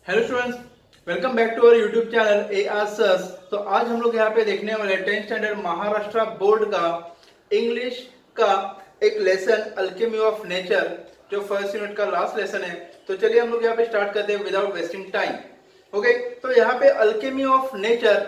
Hello students, welcome back to our YouTube channel A R sirs. तो आज हम लोग यहाँ पे देखने वाले 10th स्टैंडर्ड महाराष्ट्र बोर्ड का इंग्लिश का एक लेसन अल्केमी ऑफ नेचर, जो फर्स्ट यूनिट का लास्ट लेसन है। तो चलिए हम लोग यहाँ पे स्टार्ट करते हैं विदाउट वेस्टिंग टाइम। ओके, तो यहाँ पे Alchemy of nature,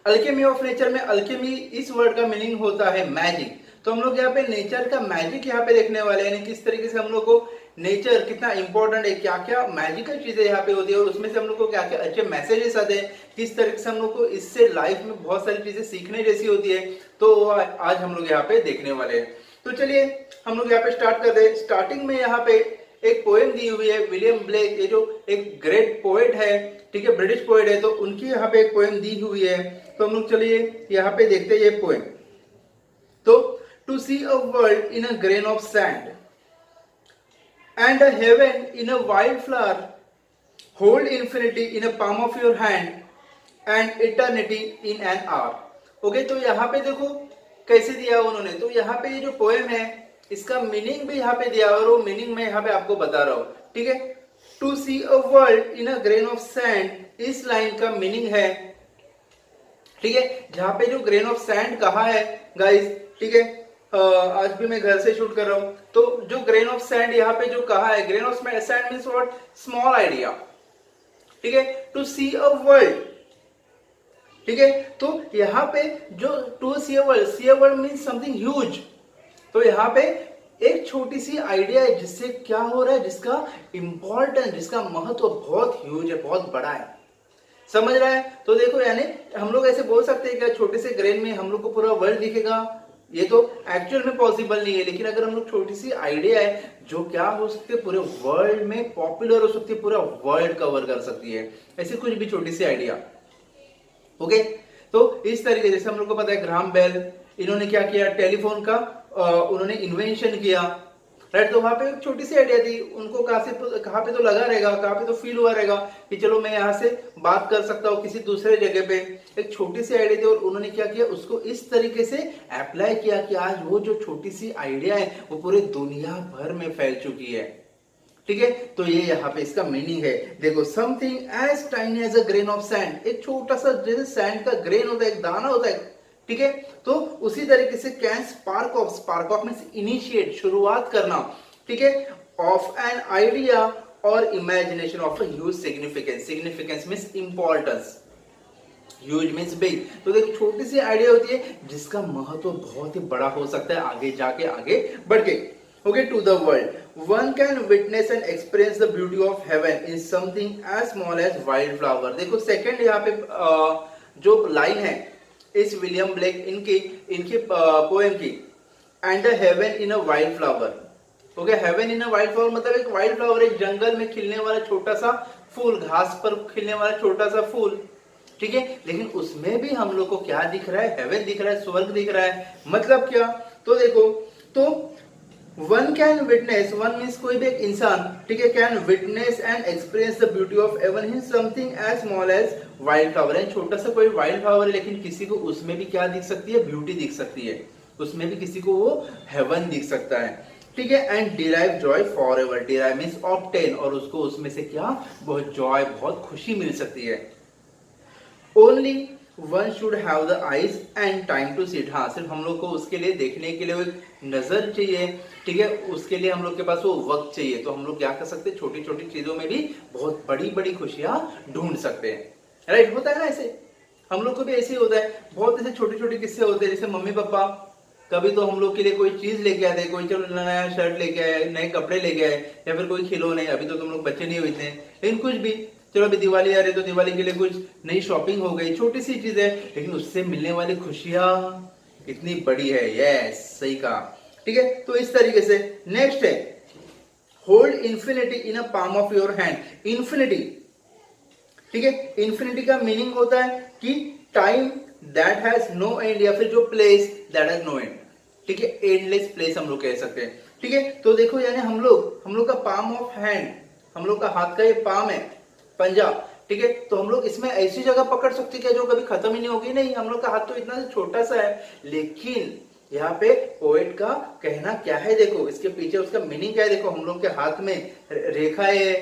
Alchemy of nature में अल्केमी इस वर्ड का मीनिंग होता है मैजिक। तो हम लोग यहाँ पे नेचर का मैजिक यहाँ पे देखने वाले हैं, यानी किस तरीके से हम लोग को नेचर कितना इंपॉर्टेंट है, क्या क्या मैजिकल चीजें यहाँ पे होती है और उसमें से हम लोग को क्या क्या अच्छे मैसेजेस आते हैं, किस तरीके से हम लोग को इससे लाइफ में बहुत सारी चीजें सीखने जैसी होती है। तो आज हम लोग यहाँ पे देखने वाले हैं। तो चलिए हम लोग यहाँ पे स्टार्ट करते हैं। स्टार्टिंग में यहाँ पे एक पोएम दी हुई है, विलियम ब्लेक, ये जो एक ग्रेट पोएट है, ठीक है, ब्रिटिश पोएट है, तो उनकी यहाँ पे एक पोएम दी हुई है। तो हम लोग चलिए यहाँ पे देखते हैं ये पोएम। तो to see a world in a grain of sand and a heaven in a wildflower, hold infinity in a palm of your hand and eternity in an hour। Okay, तो यहाँ पे देखो कैसे दिया उन्होंने। तो यहाँ पे ये जो पोएम है इसका मीनिंग भी यहाँ पे दिया और वो मीनिंग मैं यहाँ पे आपको बता रहा हूँ, ठीक है। To see a world in a grain of sand, इस लाइन का मीनिंग है, ठीक है, जहाँ पे जो ग्रेन ऑफ सैंड कहा है गाइस, ठीक है, आज भी मैं घर से शूट कर रहा हूं। तो जो ग्रेन ऑफ सैंड यहाँ पे जो कहा है, grain of sand means what, small idea, ठीक है। टू सी अ वर्ल्ड, ठीक है, तो यहाँ पे जो to see a world means something huge. तो यहाँ पे एक छोटी सी आइडिया है जिससे क्या हो रहा है, जिसका इंपॉर्टेंस, जिसका महत्व बहुत ह्यूज है, बहुत बड़ा है, समझ रहा है। तो देखो यानी हम लोग ऐसे बोल सकते हैं कि छोटे से ग्रेन में हम लोग को पूरा वर्ल्ड दिखेगा, ये तो एक्चुअल में पॉसिबल नहीं है। लेकिन अगर हम लोग छोटी सी आइडिया है जो क्या हो सकती है, पूरे वर्ल्ड में पॉपुलर हो सकती है, पूरा वर्ल्ड कवर कर सकती है, ऐसी कुछ भी छोटी सी आइडिया। ओके, तो इस तरीके जैसे हम लोग को पता है ग्राहम बेल, इन्होंने क्या किया, टेलीफोन का उन्होंने इन्वेंशन किया, राइट। तो वहां पे एक छोटी सी आइडिया थी, उनको कहाँ पे तो लगा रहेगा, कहाँ पे तो फील हुआ रहेगा कि चलो मैं यहाँ से बात कर सकता हूँ किसी दूसरे जगह पे। एक छोटी सी आइडिया थी और उन्होंने क्या किया, उसको इस तरीके से अप्लाई किया कि आज वो जो छोटी सी आइडिया है वो पूरे दुनिया भर में फैल चुकी है, ठीक है। तो ये यहाँ पे इसका मीनिंग है, देखो, something as tiny as a grain of sand, एक छोटा सा जैसे सैंड का ग्रेन होता है, एक दाना होता है, ठीक है। तो उसी तरीके से can spark of means initiate, शुरुआत करना, ठीक है, ऑफ एन आइडिया और imagination of a huge significance. Significance means importance, huge means big. तो देखो छोटी सी आइडिया होती है जिसका महत्व बहुत ही बड़ा हो सकता है आगे जाके, आगे बढ़ के। Okay, to the world one can witness and experience the beauty of heaven in something as small as wild flower. देखो सेकंड यहाँ पे जो लाइन है इस विलियम ब्लेक इनकी पोएम की, and heaven in a wild flower. Okay, heaven in a wild flower मतलब एक वाइल्ड फ्लावर, एक जंगल में खिलने वाला छोटा सा फूल, घास पर खिलने वाला छोटा सा फूल, ठीक है। लेकिन उसमें भी हम लोग को क्या दिख रहा है, हेवन दिख रहा है, स्वर्ग दिख रहा है। मतलब क्या, तो देखो, तो one can witness, one means कोई भी एक इंसान, ठीक है, can witness and experience the beauty of heaven in something as small as wild flower. छोटा सा कोई वाइल्ड फ्लावर है लेकिन किसी को उसमें भी क्या दिख सकती है, ब्यूटी दिख सकती है, उसमें भी किसी को वो हेवन दिख सकता है, ठीक है। And derive Joy for ever, derive means obtain, और उसको उसमें से क्या, बहुत जॉय, बहुत खुशी मिल सकती है। Only one should have the eyes and time to see it. हाँ, सिर्फ हम लोग को उसके लिए देखने के लिए एक नजर चाहिए, ठीक है, उसके लिए हम लोग के पास वो वक्त चाहिए। तो हम लोग क्या कर सकते हैं, छोटी छोटी चीजों में भी बहुत बड़ी बड़ी खुशियां ढूंढ सकते हैं, राइट। होता है ना ऐसे, हम लोग को भी ऐसे ही होता है, बहुत ऐसे छोटे छोटे किस्से होते हैं। जैसे मम्मी पापा कभी तो हम लोग के लिए कोई चीज लेके आते, कोई चलो नया शर्ट लेके आए, नए कपड़े लेके आए, या फिर कोई खिलौने, अभी तो तुम लोग बच्चे नहीं हुए थे, लेकिन कुछ भी, चलो अभी दिवाली आ रही है तो दिवाली के लिए कुछ नई शॉपिंग हो गई, छोटी सी चीज है, लेकिन उससे मिलने वाली खुशियां कितनी बड़ी है। यस, सही कहा, ठीक है। तो इस तरीके से नेक्स्ट है, hold infinity in a palm of your hand. Infinity, ठीक है, इंफिनिटी का मीनिंग होता है कि time that has no end, या फिर जो place that has no end, ठीक है, एंडलेस प्लेस हम लोग कह सकते हैं, ठीक है। तो देखो यानी हम लोग का पाम ऑफ हैंड, हम लोग का हाथ का ये पाम है, पंजा, ठीक है, तो हम लोग इसमें ऐसी जगह पकड़ सकते हैं जो कभी खत्म ही नहीं होगी। नहीं, हम लोग का हाथ तो इतना छोटा सा है, लेकिन यहाँ पे पोएट का कहना क्या है, देखो इसके पीछे उसका मीनिंग क्या है। देखो हम लोग के हाथ में रेखा है,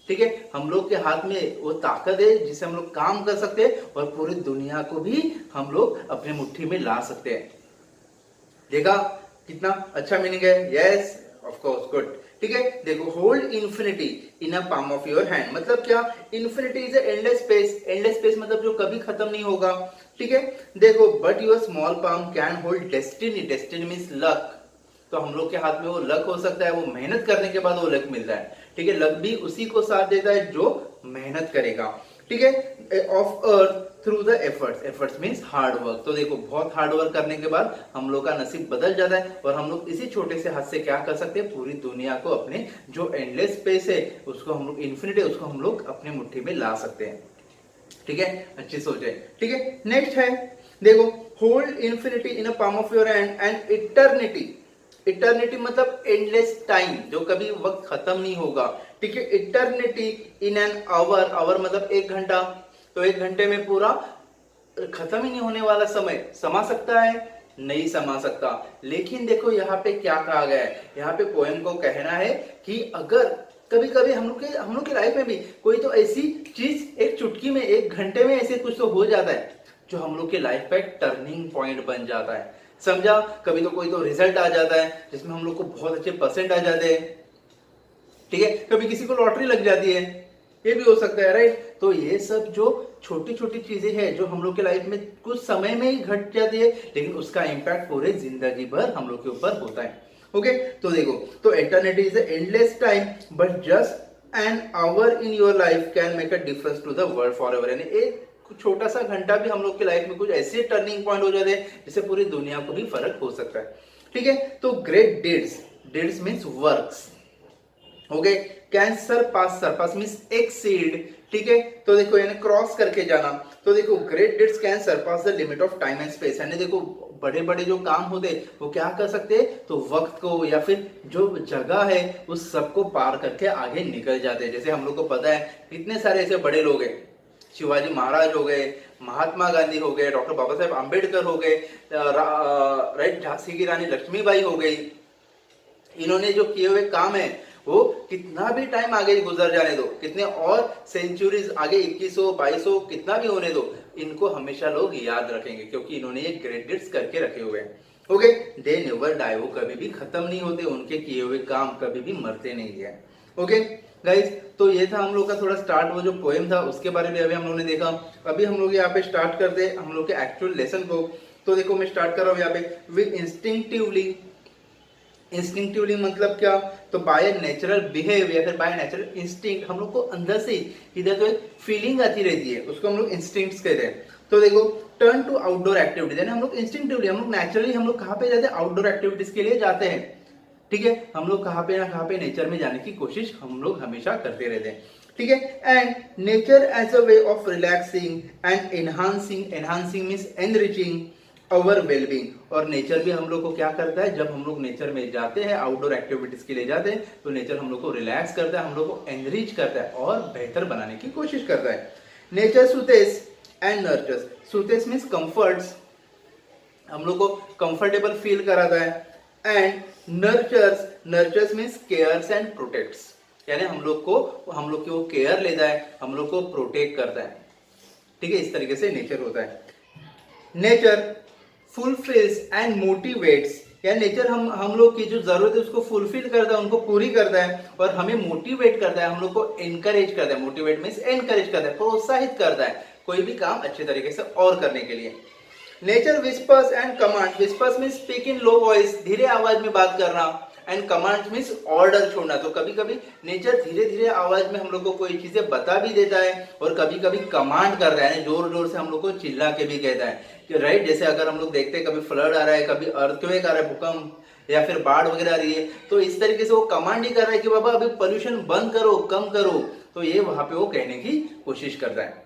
ठीक है, हम लोग के हाथ में वो ताकत है जिससे हम लोग काम कर सकते हैं और पूरी दुनिया को भी हम लोग अपने मुट्ठी में ला सकते हैं। देखा कितना अच्छा मीनिंग है? Yes of course, good. ठीक है, देखो hold infinity in a palm of your hand, मतलब क्या? Infinity is endless space, endless space मतलब जो कभी खत्म नहीं होगा। ठीक है, देखो but your small palm can hold destiny, destiny means luck. तो हम लोग के हाथ में वो लक हो सकता है, वो मेहनत करने के बाद वो लक मिलता है। ठीक है, लक भी उसी को साथ देता है जो मेहनत करेगा। ठीक है, of earth through the efforts, efforts means hard work. तो देखो बहुत हार्ड वर्क करने के बाद हम लोग का नसीब बदल जाता है और हम लोग इसी छोटे से हाथ से क्या कर सकते हैं? पूरी दुनिया को, अपने जो एंडलेस स्पेस है उसको हम लोग, इन्फिनिटी है उसको हम लोग अपने मुट्ठी में ला सकते हैं। ठीक है, अच्छी सोच है। ठीक है, नेक्स्ट है देखो hold infinity in a palm of your hand and eternity, eternity मतलब एंडलेस टाइम, जो कभी वक्त खत्म नहीं होगा। ठीक है, eternity in an hour, hour मतलब 1 घंटा, तो 1 घंटे में पूरा खत्म ही नहीं होने वाला समय समा सकता है? नहीं समा सकता। लेकिन देखो यहाँ पे क्या कहा गया है, यहाँ पे पोएम को कहना है कि अगर कभी कभी हम लोग के लाइफ में भी कोई तो ऐसी चीज एक चुटकी में 1 घंटे में ऐसे कुछ तो हो जाता है जो हम लोग के लाइफ का एक टर्निंग पॉइंट बन जाता है। समझा? कभी तो कोई तो रिजल्ट आ जाता है जिसमें हम लोग को बहुत अच्छे परसेंट आ जाते हैं। ठीक है, कभी किसी को लॉटरी लग जाती है, ये भी हो सकता है, राइट? तो ये सब जो छोटी छोटी चीजें हैं जो हम लोग के लाइफ में कुछ समय में ही घट जाती है, लेकिन उसका इंपैक्ट पूरे जिंदगी भर हम लोग के ऊपर होता है। ओके, तो देखो, तो eternity is endless time but just an hour in your life can make a difference to the world for ever. यानी एक छोटा सा घंटा भी हम लोग के लाइफ में कुछ ऐसे टर्निंग पॉइंट हो जाते हैं जिससे पूरी दुनिया को भी फर्क हो सकता है। ठीक है, तो great deeds, deeds means works, okay, can surpass, surpass means exceed. ठीक है, तो देखो यानी क्रॉस करके जाना। तो देखो great deeds can Sarpass the limit of time and space, यानी देखो बड़े बड़े जो काम होते वो क्या कर सकते हैं? तो वक्त को या फिर जो जगह है उस सबको पार करके आगे निकल जाते हैं। जैसे हम लोग को पता है कितने सारे ऐसे बड़े लोग हैं, शिवाजी महाराज हो गए, महात्मा गांधी हो गए, डॉक्टर बाबा साहेब आम्बेडकर हो गए, राइट, झांसी की रानी लक्ष्मीबाई हो गई। इन्होंने जो किए हुए काम है वो कितना भी टाइम आगे गुजर जाने दो, कितने और सेंचुरीज आगे 2100 2200 कितना भी होने दो, इनको हमेशा लोग याद रखेंगे क्योंकि इन्होंने ये ग्रेट डीड्स करके रखे हुए हैं। ओके, दे नेवर डाई, वो कभी भी खत्म नहीं होते, उनके किए हुए काम कभी भी मरते नहीं है। ओके गाइज, तो ये था हम लोग का थोड़ा स्टार्ट, वो जो पोएम था उसके बारे में अभी हम लोगों ने देखा। अभी हम लोग यहाँ पे स्टार्ट करते हम लोग के एक्चुअल लेसन को। तो देखो मैं स्टार्ट कर रहा हूँ यहाँ पे विद इंस्टिंक्टिवली। इंस्टिंक्टिवली मतलब क्या? तो बाय नेचुरल बिहेव या फिर बाय नेचुरल इंस्टिंक्ट, हम लोग को अंदर से इधर तो एक फीलिंग आती रहती है, उसको हम लोग इंस्टिंक्ट्स कहते हैं। तो देखो टर्न टू आउटडोर एक्टिविटीज, यानी हम लोग इंस्टिंक्टिवली, हम लोग नेचुरली हम लोग कहाँ पे जाते हैं? आउटडोर एक्टिविटीज के लिए जाते हैं। ठीक है, हम लोग कहाँ पे ना कहाँ पे नेचर में जाने की कोशिश हम लोग हमेशा करते रहते हैं। ठीक है, and nature as a way of relaxing and enhancing, enhancing means enriching our wellbeing. और नेचर भी हम लोग को क्या करता है? जब हम लोग नेचर में जाते हैं, आउटडोर एक्टिविटीज के लिए जाते हैं, तो नेचर हम लोग को रिलैक्स करता है, हम लोग को एनरिच करता है और बेहतर बनाने की कोशिश करता है। Nature soothes and nurtures, soothes means comforts, हम लोग को कंफर्टेबल फील कराता है, and nurtures, nurtures means cares and protects, यानी हम लोग की वो केयर लेता है, हम लोग को प्रोटेक्ट करता है। ठीक है, इस तरीके से नेचर होता है। नेचर फुलफिल्स एंड मोटिवेट्स, या नेचर हम लोग की जो जरूरत है उसको फुलफिल करता है, उनको पूरी करता है और हमें मोटिवेट करता है, हम लोग को एनकरेज करता है। मोटिवेट मींस एनकरेज करता है, प्रोत्साहित करता है कोई भी काम अच्छे तरीके से और करने के लिए। Nature whispers and command, whispers means speak in low voice, धीरे आवाज में बात करना, एंड कमांड मींस ऑर्डर छोड़ना। तो कभी कभी नेचर धीरे धीरे आवाज में हम लोग को कोई चीजें बता भी देता है और कभी कभी कमांड करता है, जोर जोर से हम लोग को चिल्ला के भी कहता है कि राइट, जैसे अगर हम लोग देखते हैं कभी फ्लड आ रहा है, कभी अर्थक्वेक आ रहा है, भूकंप या फिर बाढ़ वगैरह आ रही है, तो इस तरीके से वो कमांड ही कर रहा है कि बाबा अभी पोल्यूशन बंद करो, कम करो। तो ये वहां पे वो कहने की कोशिश करता है।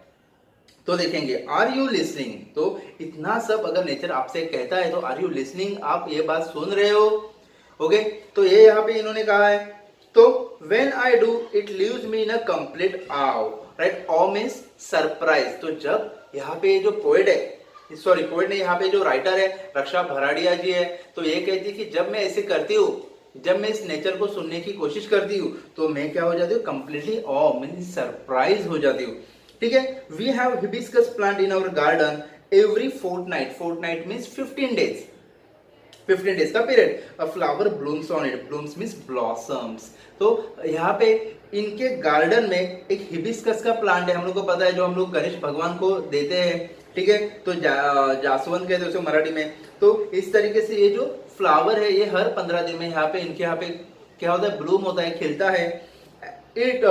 तो देखेंगे आर यू लिसनिंग, तो इतना सब अगर नेचर आपसे कहता है तो आर यू लिसनिंग, आप ये बात सुन रहे हो? ओके, तो ये यहाँ पे इन्होंने कहा है। तो when I do it leaves me in a complete आव, राइट, ऑ मींस सरप्राइज। तो जब यहाँ पे जो पोएट है, सॉरी पोएट नहीं, यहाँ पे जो राइटर है रक्षा भराड़िया जी है, तो ये कहती है कि जब मैं ऐसे करती हूँ जब मैं इस नेचर को सुनने की कोशिश करती हूँ तो मैं क्या हो जाती हूँ, कंप्लीटली ऑ मीन सरप्राइज हो जाती हूँ। ठीक है, we have hibiscus plant in our garden every fortnight, fortnight means 15 days, 15 days का period, a flower blooms on it, blooms means blossoms. तो यहाँ पे इनके गार्डन में एक हिबिस्कस का प्लांट है, हम लोग को पता है, जो हम लोग गणेश भगवान को देते हैं। ठीक है, तो जासवंत कहते हैं उसे मराठी में। तो इस तरीके से ये जो फ्लावर है ये हर 15 दिन में यहाँ पे इनके यहाँ पे क्या होता है, ब्लूम होता है, खिलता है। It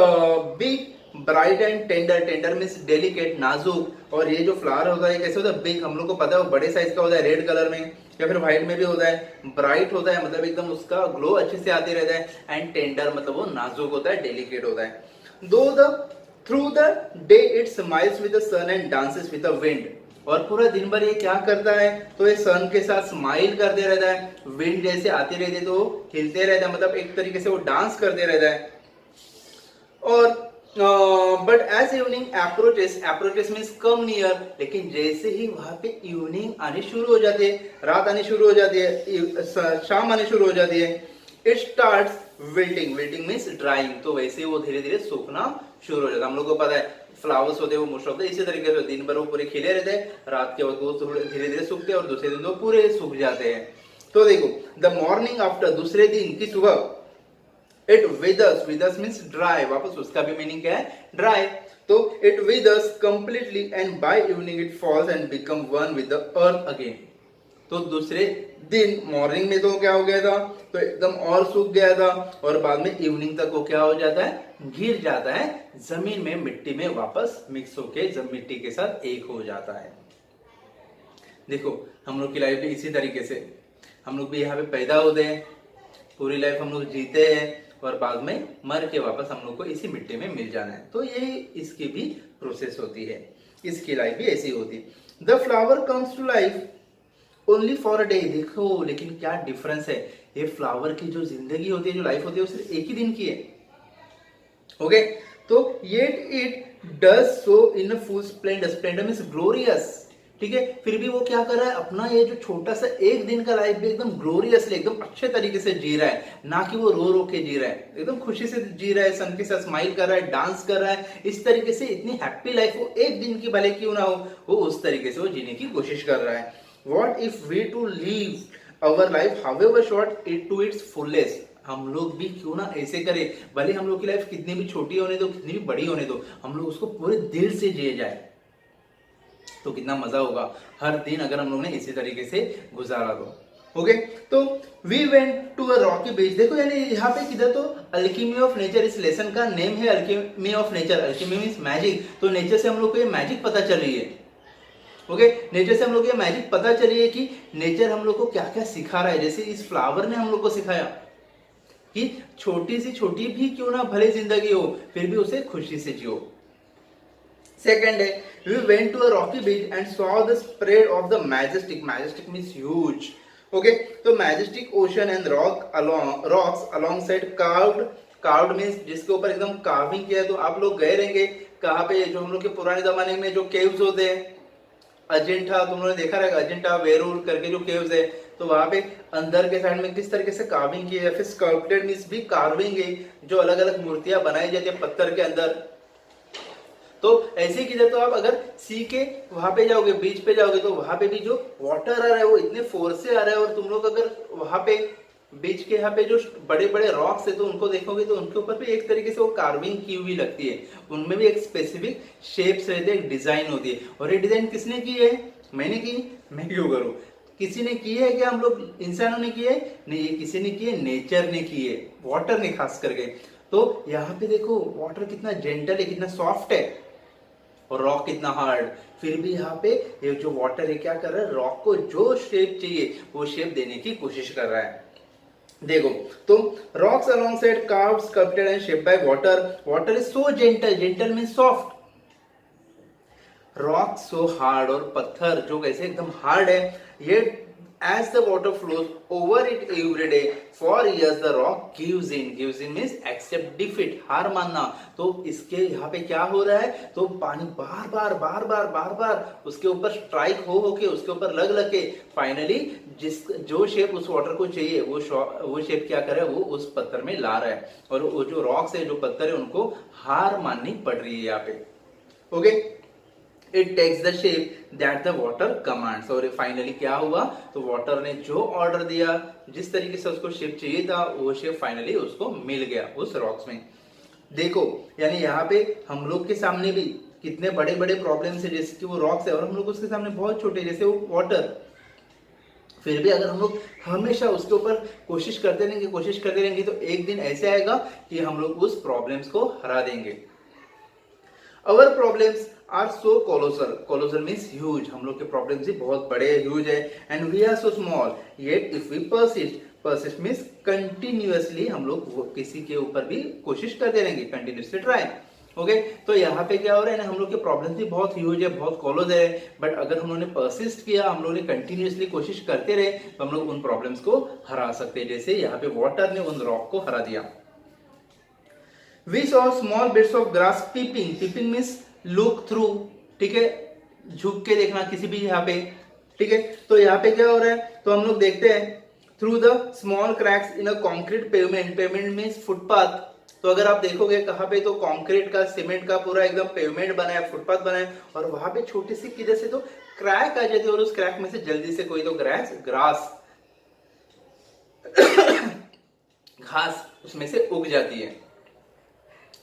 big bright and tender, tender means delicate, नाजुक। और ये जो फ्लावर होता है कैसे होता है, बिग, हम लोग को पता है वो बड़े साइज का होता है, रेड कलर में या फिर व्हाइट में भी होता है। ब्राइट होता है मतलब एकदम उसका ग्लो अच्छे से आते रहता है। एंड टेंडर मतलब वो नाजुक होता है, डेलिकेट होता है। Though the through the day it smiles with the sun and dances with the wind. और पूरा दिन भर ये क्या करता है, तो ये सन के साथ स्माइल करते रहता है, विंड जैसे आती रहती है तो हिलते रहता है, मतलब एक तरीके से वो डांस करते रहता है। और but as evening approaches means come near, लेकिन जैसे ही वहां पे इवनिंग आनी शुरू हो जाती है, रात आनी शुरू हो जाती है, शाम आनी शुरू हो जाती है, it starts wilting, wilting means drawing. तो वैसे वो धीरे धीरे सूखना शुरू हो जाता है। हम लोग को पता है फ्लावर्स होते हैं वो मोस्ट ऑफ द इसी तरीके से दिन भर वो पूरे खिले रहते हैं, रात के वक्त वो धीरे धीरे सूखते हैं और दूसरे दिन वो पूरे सूख जाते हैं। तो देखो, द मॉर्निंग आफ्टर, दूसरे दिन की सुबह, it withers, withers means dry, वापस उसका भी मीनिंग क्या है, ड्राई। तो it withers completely and by evening it falls and become one with the earth again. तो दूसरे दिन मॉर्निंग में तो क्या हो गया था, तो एकदम और सूख गया था, और बाद में इवनिंग तक वो क्या हो जाता है, गिर जाता है जमीन में, मिट्टी में वापस मिक्स होके जब मिट्टी के साथ एक हो जाता है। देखो हम लोग की लाइफ भी इसी तरीके से, हम लोग भी यहाँ पे पैदा होते हैं, पूरी लाइफ हम लोग जीते हैं, और बाद में मर के वापस हम लोग को इसी मिट्टी में मिल जाना है। तो ये इसकी भी प्रोसेस होती है, इसकी लाइफ भी ऐसी होती है। The flower comes to life only for a day. देखो लेकिन क्या डिफरेंस है, ये फ्लावर की जो जिंदगी होती है, जो लाइफ होती है, वो सिर्फ एक ही दिन की है। ओके, तो yet it does so in full Splendor, Splendor means glorious. ठीक है, फिर भी वो क्या कर रहा है, अपना ये जो छोटा सा एक दिन का लाइफ भी एकदम ग्लोरियसली, एकदम अच्छे तरीके से जी रहा है, ना कि वो रो रो के जी रहा है, एकदम खुशी से जी रहा है, सन के साथ स्माइल कर रहा है, डांस कर रहा है। इस तरीके से इतनी हैप्पी लाइफ वो एक दिन की भले क्यों ना हो, वो उस तरीके से वो जीने की कोशिश कर रहा है। What if we too live our life however short it to its fullest. हम लोग भी क्यों ना ऐसे करें, भले हम लोग की लाइफ कितनी भी छोटी होने दो, कितनी भी बड़ी होने दो, हम लोग उसको पूरे दिल से जिए जाए, तो कितना मजा होगा हर दिन अगर हम लोग ने इसी तरीके से गुजारा तो। ओके, तो we went to a rocky beach. देखो यानी यहाँ पे किधर, तो अल्कीमी ऑफ नेचर, इस लेसन का नेम है alchemy of nature. Alchemy means magic, तो नेचर से हम लोग को ये मैजिक पता चल रही है। ओके, नेचर से हम लोग ये मैजिक पता चली है कि नेचर हम लोग को क्या क्या सिखा रहा है। जैसे इस फ्लावर ने हम लोग को सिखाया कि छोटी सी छोटी भी क्यों ना भले जिंदगी हो, फिर भी उसे खुशी से जियो। Second day, we went to a rocky beach and saw the spread of the majestic. Majestic means huge. Okay, तो majestic ocean and rocks alongside carved means जिसके ऊपर एकदम carving किया है। तो आप लोग गए रहेंगे कहाँ पे, जो हम लोग के पुराने जमाने में जो caves होते हैं, अजिंठा, तुम लोगों ने देखा रहेगा, अजिंठा वेरूल करके जो caves है, तो वहां पे अंदर के साइड में किस तरीके से कार्विंग की है, फिर स्कल्प्टेड मींस भी कार्विंग है, जो अलग अलग मूर्तियां बनाई जाती है पत्थर के अंदर। तो ऐसे किधर, तो आप अगर सी के वहां पे जाओगे, बीच पे जाओगे, तो वहां पे भी जो वाटर आ रहा है वो इतने फोर्स से आ रहा है, और तुम लोग अगर वहां पे बीच के यहाँ पे जो बड़े बड़े रॉक्स है तो उनको देखोगे तो उनके ऊपर भी एक तरीके से वो कार्विंग की हुई लगती है, उनमें भी एक स्पेसिफिक शेप्स रहते हैं, एक डिजाइन होती है। और ये डिजाइन किसने की है, मैंने की, मैं क्यों करूं, किसी ने की है क्या, हम लोग इंसानों ने की है, नहीं, ये किसी ने की है, नेचर ने की है, वाटर ने खास करके। तो यहाँ पे देखो वाटर कितना जेंटल है, कितना सॉफ्ट है, और रॉक कितना हार्ड, फिर भी यहाँ पे ये जो वाटर है क्या कर रहा है, रॉक को जो शेप चाहिए वो शेप देने की कोशिश कर रहा है। देखो, तो rocks alongside carved, sculpted and shaped by water. Water is so gentle, gentle means soft, rock so hard, और पत्थर जो कैसे एकदम हार्ड है, ये as the water flows over it every day for years the rock gives in means accept defeat, हार मानना। तो इसके यहाँ पे क्या हो रहा है, तो पानी बार बार उसके ऊपर स्ट्राइक हो के उसके ऊपर लग के फाइनली जिस जो शेप उस वाटर को चाहिए वो शेप क्या करे, वो उस पत्थर में ला रहा है, और वो जो रॉक्स है, जो पत्थर है, उनको हार माननी पड़ रही है यहाँ पे। Okay, it takes the shape that the water commands. और फाइनली क्या हुआ, तो वाटर ने जो ऑर्डर दिया, जिस तरीके से उसको शेप चाहिए था, वो शेप फाइनली उसको मिल गया उस रॉक्स में। देखो यानी यहाँ पे हम लोग के सामने भी कितने बड़े बड़े प्रॉब्लम्स है, जैसे कि वो रॉक्स है, और हम लोग उसके सामने बहुत छोटे, जैसे वो वाटर। फिर भी अगर हम लोग हमेशा उसके ऊपर कोशिश करते रहेंगे तो एक दिन ऐसे आएगा कि हम लोग उस प्रॉब्लम्स को हरा देंगे। Our problems are so colossal means huge, हम लोग के प्रॉब्लम्स ही बहुत बड़े ह्यूज है, and we are so small yet if we persist means continuously हम लोग किसी के ऊपर भी कोशिश करते रहेंगे, कंटिन्यूसली ट्राई। ओके, तो यहाँ पे क्या हो रहा है ना, हम लोग के प्रॉब्लम्स भी बहुत ह्यूज है, बहुत कॉलोज है, बट अगर हम लोगों ने परसिस्ट किया, हम लोगों ने कंटिन्यूसली कोशिश करते रहे, तो हम लोग उन प्रॉब्लम्स को हरा सकते हैं, जैसे यहाँ पे वाटर ने उन रॉक को हरा दिया। We saw small bits of grass peeping means look through, ठीक है, झुक के देखना किसी भी यहाँ पे, ठीक है। तो यहाँ पे क्या हो रहा है, तो हम लोग देखते हैं through the small cracks in a concrete pavement means footpath. तो अगर आप देखोगे कहाँ पे, तो कंक्रीट का, सीमेंट का पूरा एकदम पेवमेंट बना है, फुटपाथ बना है, और वहां पे छोटी सी किधर से तो क्रैक आ जाती है, और उस क्रैक में से जल्दी से कोई तो ग्रास घास उसमें से उग जाती है।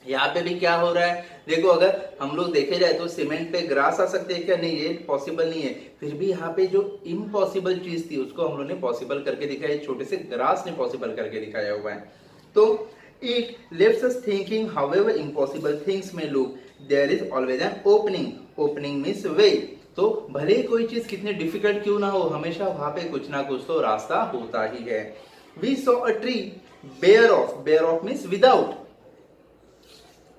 यहाँ पे भी क्या हो रहा है, देखो अगर हम लोग देखे जाए तो सीमेंट पे ग्रास आ सकते हैं क्या, नहीं, ये पॉसिबल नहीं है। फिर भी यहाँ पे जो इम्पॉसिबल चीज थी उसको हम लोग ने पॉसिबल करके दिखाया, छोटे से ग्रास ने पॉसिबल करके दिखाया हुआ है। तो it lets us thinking however impossible things may look there is always an opening means way. तो भले ही कोई चीज कितनी डिफिकल्ट क्यों ना हो, हमेशा वहां पे कुछ ना कुछ तो रास्ता होता ही है। We saw a tree bare of means without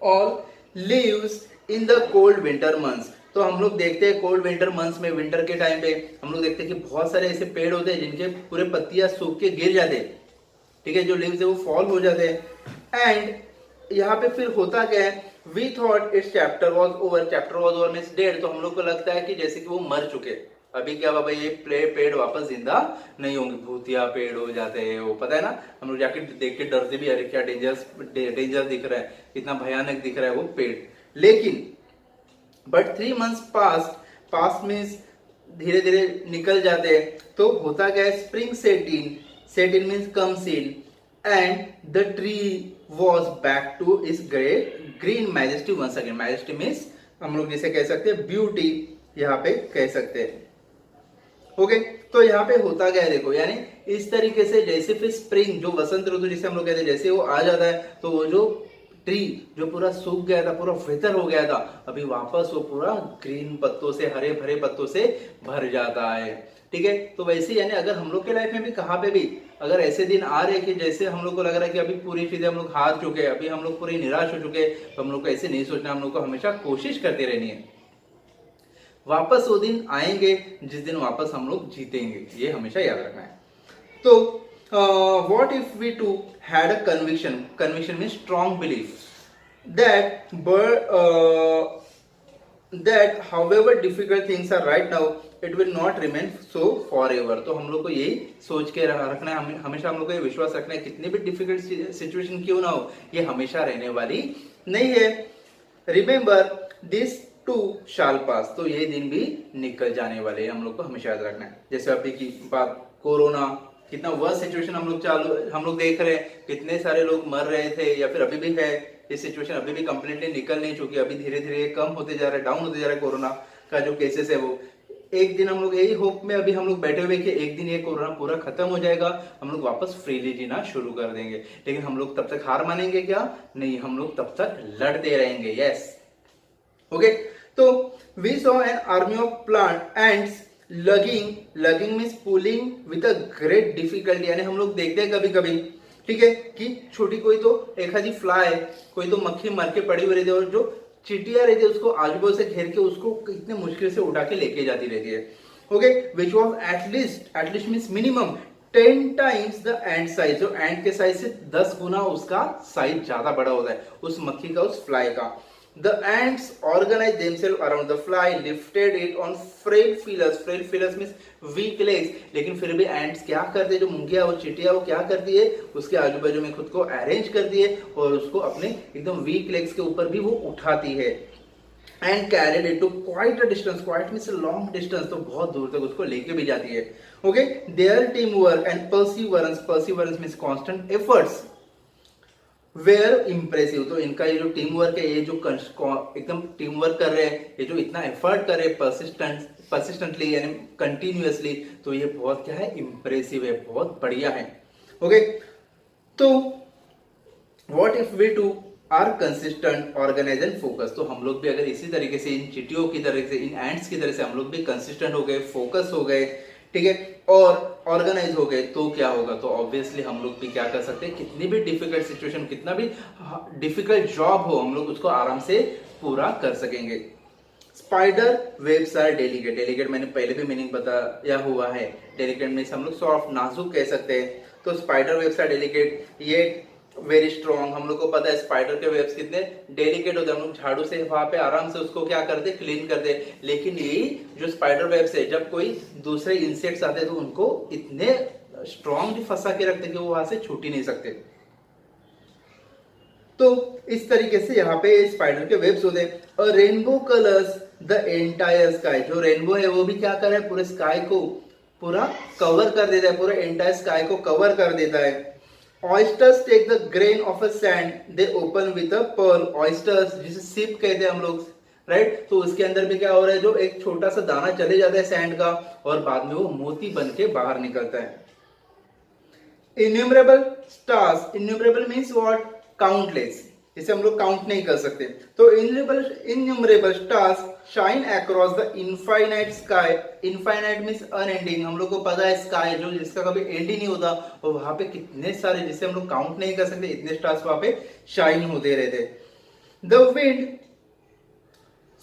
all leaves in the cold winter months। तो हम लोग देखते हैं कोल्ड विंटर मंथ्स में, विंटर के टाइम पे हम लोग देखते हैं कि बहुत सारे ऐसे पेड़ होते हैं जिनके पूरे पत्तियां सूख के गिर जाते हैं, ठीक है, जो लीव्स है वो फॉल हो जाते हैं। एंड यहाँ पे फिर होता क्या है, we thought its chapter was over means dead. तो हम लोग को लगता है कि जैसे कि वो मर चुके, अभी क्या बाबा ये पेड़ वापस जिंदा नहीं होंगे, भूतिया पेड़ हो जाते हैं, वो पता है ना, हम लोग जाके देख के डरते भी, अरे क्या डेंजर दिख रहा है, कितना भयानक दिख रहा है वो पेड़। लेकिन बट 3 months पास मीन्स धीरे धीरे निकल जाते हैं। तो होता क्या है, spring set in means comes in and the tree was back to its green majesty once again. Majesty means हम लोग जिसे कह सकते हैं ब्यूटी, यहाँ पे कह सकते हैं। ओके, तो यहाँ पे होता क्या है, देखो यानी इस तरीके से जैसे फिर स्प्रिंग जो वसंत ऋतु जिसे हम लोग कहते हैं, जैसे वो आ जाता है, तो वो जो ट्री जो पूरा सूख गया था, पूरा वेदर हो गया था, अभी वापस वो पूरा ग्रीन पत्तों से, हरे भरे पत्तों से भर जाता है, ठीक है। तो वैसे यानी अगर हम लोग के लाइफ में भी कहाँ पे भी अगर ऐसे दिन आ रहे कि जैसे हम लोग को लग रहा है कि अभी पूरी चीजें हम लोग हार चुके हैं, अभी हम लोग पूरी निराश हो चुके हैं, तो हम लोग को ऐसे नहीं सोचना, हम लोग को हमेशा कोशिश करते रहनी है। वापस वो दिन आएंगे जिस दिन वापस हम लोग जीतेंगे, ये हमेशा याद रखना है। तो what if we too had a conviction means strong belief that however difficult things are right now it will not remain so forever। तो हम लोग को यही सोच के रखना है, हमेशा हम लोग को ये विश्वास रखना है, कितनी भी डिफिकल्ट सिचुएशन क्यों ना हो, ये हमेशा रहने वाली नहीं है। रिमेंबर दिस टू शाल पास, तो ये दिन भी निकल जाने वाले हैं, हम लोग को हमेशा याद रखना है। जैसे अभी की बात, कोरोना, कितना वर्स्ट सिचुएशन हम लोग देख रहे हैं, कितने सारे लोग मर रहे थे या फिर अभी भी है, ये सिचुएशन अभी भी कंप्लीटली निकल नहीं चुकी, अभी धीरे धीरे कम होते जा रहा है, डाउन होते जा रहा है कोरोना का जो केसेस है वो। एक दिन हम लोग यही होप में अभी हम लोग बैठे हुए कि एक दिन ये कोरोना पूरा खत्म हो जाएगा, हम लोग वापस फ्रीली जीना शुरू कर देंगे। लेकिन हम लोग तब तक हार मानेंगे क्या? नहीं, हम लोग तब तक लड़ते रहेंगे। Yes, okay. तो we saw an army of plant ants lugging means pulling with a great difficulty, यानी हम लोग देखते हैं कभी कभी, ठीक है, कि छोटी कोई तो एक आधी फ्लाई, कोई तो मक्खी मर के पड़ी हुई रहती है और जो चींटियां रहती है उसको आजू बाजू से घेर के उसको इतने मुश्किल से उठा के लेके जाती रहती है। Okay, which was at least means minimum 10 times the end size, जो एंड के साइज से 10 गुना उसका साइज ज्यादा बड़ा होता है उस मक्खी का, उस फ्लाई का। The ants organized themselves around the fly, lifted it on frail feelers. Frail feelers means weak legs. लेकिन फिर भी ants क्या करते हैं, जो मुंगिया वो चिटिया वो क्या करती है, उसके आजू बाजू में खुद को अरेंज करती है और उसको अपने एकदम वीक लेग्स के ऊपर भी वो उठाती है। And carried it to quite a distance, quite means long distance, तो बहुत दूर तक उसको लेके भी जाती है। Okay, their team work and perseverance means constant efforts were impressive. तो इनका ये जो टीम वर्क है, ये जो एकदम टीम वर्क कर रहे हैं, ये जो इतना एफर्ट कर रहे हैं परसिस्टेंटली यानी कंटिन्यूअसली, तो ये बहुत क्या है, इम्प्रेसिव है, बहुत बढ़िया है। ओके, तो what if we too are consistent, organise and focus. तो हम लोग भी अगर इसी तरीके से इन चींटियों की तरह से, इन एंड्स की तरह से हम लोग भी कंसिस्टेंट हो गए, फोकस हो गए, ठीक है, और ऑर्गेनाइज हो गए, तो क्या होगा, तो ऑब्वियसली हम लोग भी क्या कर सकते हैं, कितनी भी डिफिकल्ट सिचुएशन, कितना भी डिफिकल्ट जॉब हो, हम लोग उसको आराम से पूरा कर सकेंगे। Spider webs are delicate. Delicate मैंने पहले भी मीनिंग बताया हुआ है। डेलिकेट मीन्स हम लोग सॉफ्ट, नाजुक कह सकते हैं। तो स्पाइडर वेब्स आर डेलिकेट, ये वेरी स्ट्रॉन्ग। हम लोग को पता है स्पाइडर के वेब्स कितने डेलिकेट होते हैं, हम लोग झाड़ू से वहां पे आराम से उसको क्या करते, क्लीन करते। लेकिन यही जो स्पाइडर वेब्स है, जब कोई दूसरे इंसेक्ट्स आते हैं तो उनको इतने स्ट्रॉन्गली फंसा के रखते कि वो वहां से छूट ही नहीं सकते। तो इस तरीके से यहाँ पे स्पाइडर के वेब्स होते हैं। Rainbow colours the entire sky. जो रेनबो है वो भी क्या कर रहा है, पूरे स्काई को पूरा कवर कर देता है, पूरे एंटायर स्काई को कवर कर देता है। Oysters take the grain of a sand, they open with a pearl. Oysters जिसे सिप कहते हैं हम लोग, राइट, तो उसके अंदर भी क्या हो रहा है, जो एक छोटा सा दाना चले जाता है सैंड का और बाद में वो मोती बन के बाहर निकलता है। Innumerable stars, innumerable means what, countless, इसे हम लोग काउंट नहीं कर सकते। तो innumerable stars shine across the infinite sky. Infinite means unending. हम लोग को पता है स्काई जो जिसका कभी एंड ही नहीं होता, और वहां पे कितने सारे जिसे हम लोग काउंट नहीं कर सकते, इतने स्टार्स वहां पे शाइन होते रहते। The wind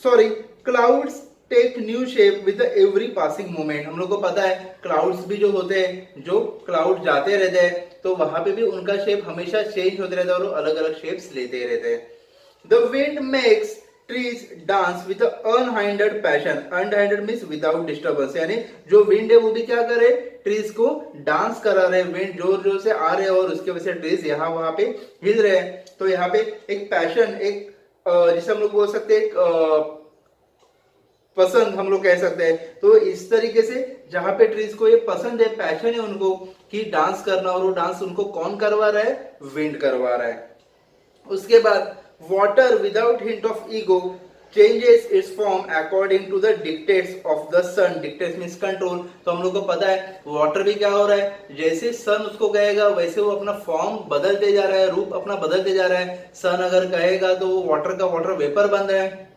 sorry clouds take new shape with every passing moment. हम लोग को पता है क्लाउड्स भी जो होते हैं, जो क्लाउड जाते रहते हैं, तो वहां पे भी उनका शेप हमेशा चेंज होते रहता है और अलग अलग शेप्स लेते रहते हैं। The wind makes trees dance with unhindered passion. Unhindered means without disturbance, यानी जो विंड है वो भी क्या करे, ट्रीज को डांस करा रहे, विंड जोर जोर से आ रहे हैं और उसके वजह से ट्रीज यहाँ वहां पे हिल रहे हैं। तो यहाँ पे एक पैशन, एक जिसे हम लोग बोल सकते हैं पसंद हम लोग कह सकते हैं। तो इस तरीके से जहां पे ट्रीज को ये पसंद है, पैशन है उनको कि डांस करना, और वो डांस उनको कौन करवा रहा है, विंड करवा रहा है। उसके बाद water without hint of ego changes its form according to the dictates of the sun. Dictates means control. तो हम लोग को पता है वाटर भी क्या हो रहा है, जैसे सन उसको कहेगा वैसे वो अपना फॉर्म बदलते जा रहा है, रूप अपना बदलते जा रहा है। सन अगर कहेगा तो वो वाटर का वाटर वेपर बन रहा है,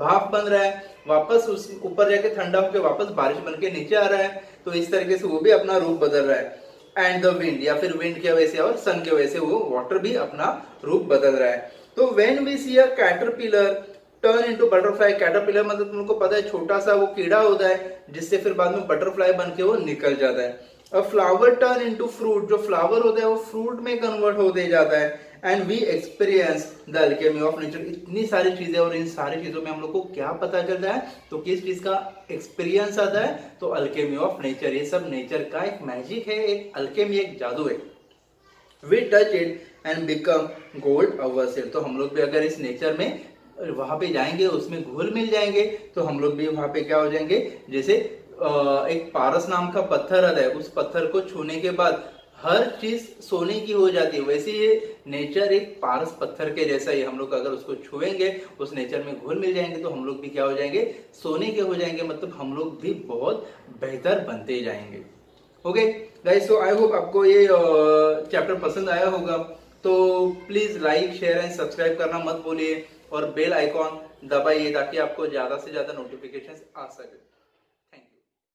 भाप बन रहा है, वापस उस ऊपर जाके ठंडा होकर वापस बारिश बन के नीचे आ रहा है। तो इस तरीके से वो भी अपना रूप बदल रहा है। एंड द विंड, या फिर विंड की वजह से और सन की वजह से वो वाटर भी अपना रूप बदल रहा है। तो when we see a caterpillar turn into butterfly. Caterpillar मतलब तुमको पता है छोटा सा वो कीड़ा होता है जिससे फिर बाद में बटरफ्लाई बन के वो निकल जाता है। A flower turn into fruit. जो फ्लावर होता है वो फ्रूट में कन्वर्ट होते जाता है। And we experience the alchemy of nature. इतनी सारी चीजें, और इन सारी चीजों में हम लोग को क्या पता चलता है, तो किस चीज का एक्सपीरियंस आता है, तो अल्केमी ऑफ नेचर। ये सब नेचर का एक मैजिक है, एक अल्केमी, एक जादू है। We touch it and become gold ourselves. तो हम लोग भी अगर इस नेचर में वहां पे जाएंगे, उसमें घुल मिल जाएंगे, तो हम लोग भी वहां पे क्या हो जाएंगे, जैसे एक पारस नाम का पत्थर आता है, उस पत्थर को छूने के बाद हर चीज सोने की हो जाती है। वैसे ये नेचर एक पारस पत्थर के जैसा ही, हम लोग अगर उसको छुएंगे, उस नेचर में घुल मिल जाएंगे, तो हम लोग भी क्या हो जाएंगे, सोने के हो जाएंगे। मतलब हम लोग भी बहुत बेहतर बनते जाएंगे। Okay guys, so I hope आपको ये चैप्टर पसंद आया होगा। तो please like, share and subscribe करना मत भूलिए, और बेल आइकॉन दबाइए ताकि आपको ज्यादा से ज्यादा नोटिफिकेशंस आ सके।